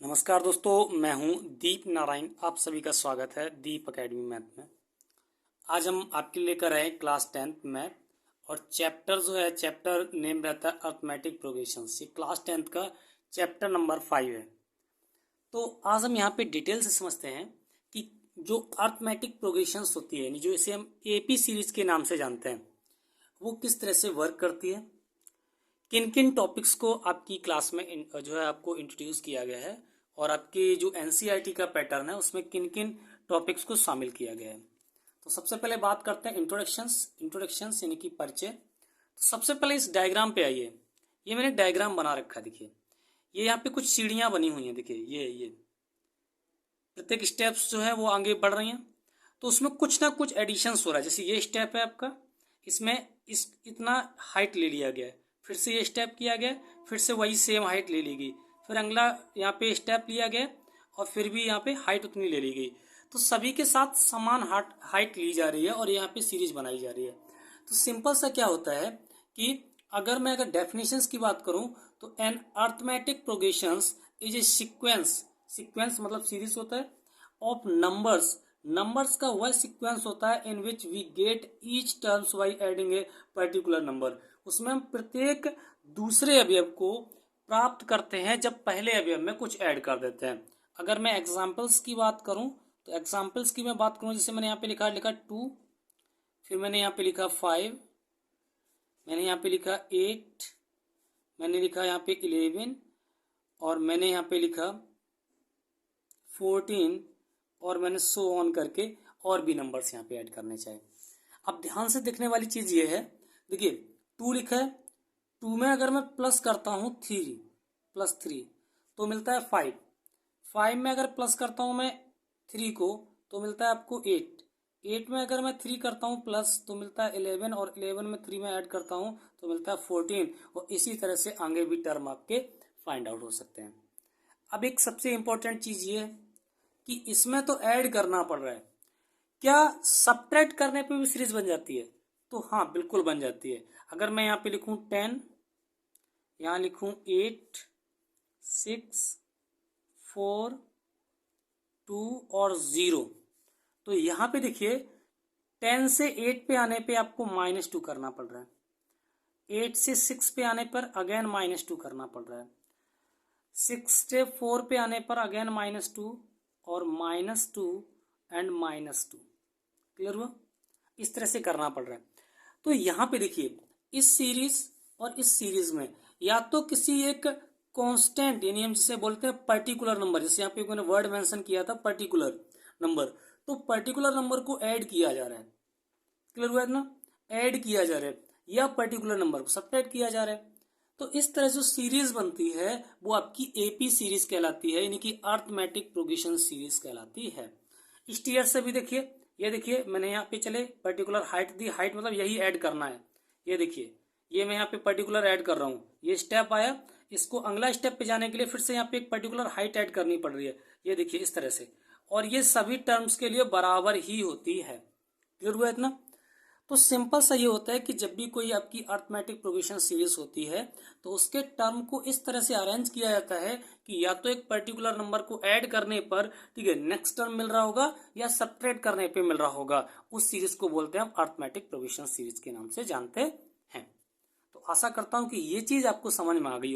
नमस्कार दोस्तों, मैं हूं दीप नारायण। आप सभी का स्वागत है दीप एकेडमी मैथ में। आज हम आपके लिए लेकर आए क्लास 10th मैथ और चैप्टर जो है, चैप्टर नेम रहता है अर्थमेटिक प्रोग्रेशंस। ये क्लास 10th का चैप्टर नंबर 5 है। तो आज हम यहाँ पे डिटेल से समझते हैं कि जो अर्थमेटिक प्रोग्रेशंस होती है, जो इसे हम एपी सीरीज के नाम से जानते हैं, वो किस तरह से वर्क करती है, किन किन टॉपिक्स को आपकी क्लास में जो है आपको इंट्रोड्यूस किया गया है और आपकी जो एनसीईआरटी का पैटर्न है उसमें किन किन टॉपिक्स को शामिल किया गया है। तो सबसे पहले बात करते हैं इंट्रोडक्शंस यानी कि परिचय। तो सबसे पहले इस डायग्राम पे आइए। ये मैंने डायग्राम बना रखा है, देखिए ये यहाँ पे कुछ सीढ़ियाँ बनी हुई हैं। देखिए ये प्रत्येक स्टेप्स जो है वो आगे बढ़ रही हैं, तो उसमें कुछ ना कुछ एडिशंस हो रहा है। जैसे ये स्टेप है आपका, इसमें इतना हाइट ले लिया गया है, फिर से ये स्टेप किया गया, फिर से वही सेम हाइट ले ली गई, फिर अगला यहाँ पे स्टेप लिया गया और फिर भी यहाँ पे हाइट उतनी ले ली गई। तो सभी के साथ समान हाइट ली जा रही है और यहाँ पे सीरीज बनाई जा रही है। तो सिंपल सा क्या होता है कि अगर डेफिनेशंस की बात करूं तो an arithmetic progressions is a sequence मतलब सीरीज होता है ऑफ नंबर्स का वह सीक्वेंस होता है in which we get each terms by adding a particular number. उसमें हम प्रत्येक दूसरे अवयव को प्राप्त करते हैं जब पहले अवयव में कुछ ऐड कर देते हैं। अगर मैं एग्जाम्पल्स की बात करूं तो एग्जाम्पल्स की मैं बात करूं, जैसे मैंने यहाँ पे लिखा 2, फिर मैंने यहाँ पे लिखा 5, मैंने यहाँ पे लिखा 8, मैंने लिखा यहाँ पे 11 और मैंने यहाँ पे लिखा 14 और मैंने सो ऑन करके और भी नंबर्स यहाँ पे ऐड करने चाहिए। अब ध्यान से देखने वाली चीज ये है, देखिए 2 लिखा है, 2 में अगर मैं प्लस करता हूँ 3 तो मिलता है 5 में अगर प्लस करता हूँ मैं 3 को तो मिलता है आपको 8 में अगर मैं 3 करता हूँ प्लस तो मिलता है 11 और 11 में 3 में ऐड करता हूँ तो मिलता है 14 और इसी तरह से आगे भी टर्म आपके फाइंड आउट हो सकते हैं। अब एक सबसे इंपॉर्टेंट चीज ये है कि इसमें तो ऐड करना पड़ रहा है, क्या सब्ट्रैक्ट करने पे भी सीरीज बन जाती है? तो हाँ, बिल्कुल बन जाती है। अगर मैं यहाँ पे लिखूं 10, यहाँ लिखूं 8, 6, 4, 2 और 0, तो यहाँ पे देखिए 10 से 8 पे आने पे आपको -2 करना पड़ रहा है, 8 से 6 पे आने पर अगेन -2 करना पड़ रहा है, 6 से 4 पे आने पर अगेन -2 और -2 एंड -2। क्लियर हुआ? इस तरह से करना पड़ रहा है। तो यहाँ पे देखिए इस सीरीज और इस सीरीज में या तो किसी एक कांस्टेंट यानी हम जिसे बोलते हैं पर्टिकुलर नंबर, जैसे यहाँ पे मैंने वर्ड मेंशन किया था पर्टिकुलर नंबर, तो पर्टिकुलर नंबर को ऐड किया जा रहा है। क्लियर हुआ है ना? ऐड किया जा रहा है या पर्टिकुलर नंबर को सब्ट्रैक्ट किया जा रहा है। तो इस तरह जो सीरीज बनती है वो आपकी एपी सीरीज कहलाती है, यानी कि अर्थमेटिक प्रोग्रेशन सीरीज कहलाती है। इस टीयर से भी देखिए, ये देखिए मैंने यहाँ पे चले पर्टिकुलर हाइट दी, हाइट मतलब यही ऐड करना है। ये देखिए ये मैं यहाँ पे पर्टिकुलर ऐड कर रहा हूँ, ये स्टेप आया, इसको अगला स्टेप पे जाने के लिए फिर से यहाँ पे एक पर्टिकुलर हाइट ऐड करनी पड़ रही है। ये देखिए इस तरह से, और ये सभी टर्म्स के लिए बराबर ही होती है। क्लियर हुआ इतना? तो सिंपल सा ये होता है कि जब भी कोई आपकी अर्थमेटिक प्रोग्रेशन सीरीज होती है तो उसके टर्म को इस तरह से अरेंज किया जाता है कि या तो एक पर्टिकुलर नंबर को ऐड करने पर ठीक है नेक्स्ट टर्म मिल रहा होगा या सब्ट्रैक्ट करने पे मिल रहा होगा। उस सीरीज को बोलते हैं हम अर्थमेटिक प्रोग्रेशन सीरीज के नाम से जानते हैं। तो आशा करता हूं कि ये चीज आपको समझ में आ गई होगी।